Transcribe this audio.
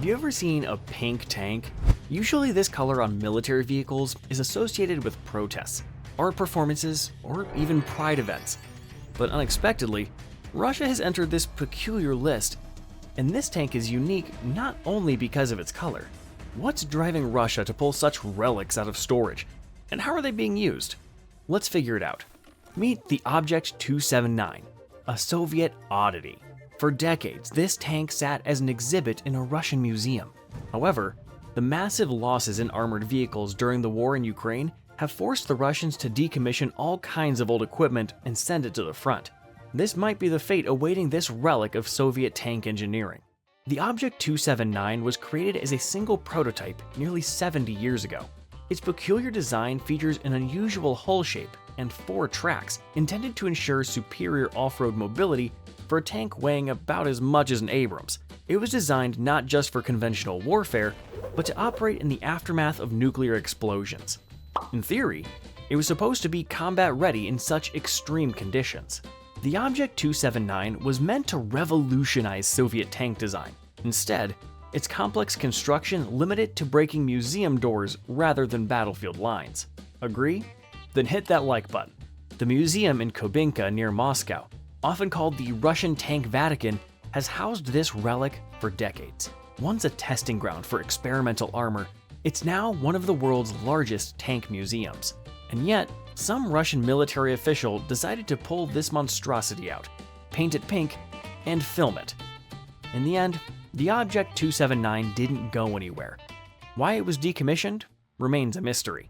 Have you ever seen a pink tank? Usually this color on military vehicles is associated with protests, art performances, or even pride events. But unexpectedly, Russia has entered this peculiar list, and this tank is unique not only because of its color. What's driving Russia to pull such relics out of storage, and how are they being used? Let's figure it out. Meet the Object 279, a Soviet oddity. For decades, this tank sat as an exhibit in a Russian museum. However, the massive losses in armored vehicles during the war in Ukraine have forced the Russians to decommission all kinds of old equipment and send it to the front. This might be the fate awaiting this relic of Soviet tank engineering. The Object 279 was created as a single prototype nearly 70 years ago. Its peculiar design features an unusual hull shape and 4 tracks intended to ensure superior off-road mobility for a tank weighing about as much as an Abrams. It was designed not just for conventional warfare, but to operate in the aftermath of nuclear explosions. In theory, it was supposed to be combat-ready in such extreme conditions. The Object 279 was meant to revolutionize Soviet tank design. Instead, its complex construction limited to breaking museum doors rather than battlefield lines. Agree? Then hit that like button. The museum in Kubinka near Moscow, often called the Russian Tank Vatican, has housed this relic for decades. Once a testing ground for experimental armor, it's now one of the world's largest tank museums. And yet, some Russian military official decided to pull this monstrosity out, paint it pink, and film it. In the end, the Object 279 didn't go anywhere. Why it was decommissioned remains a mystery.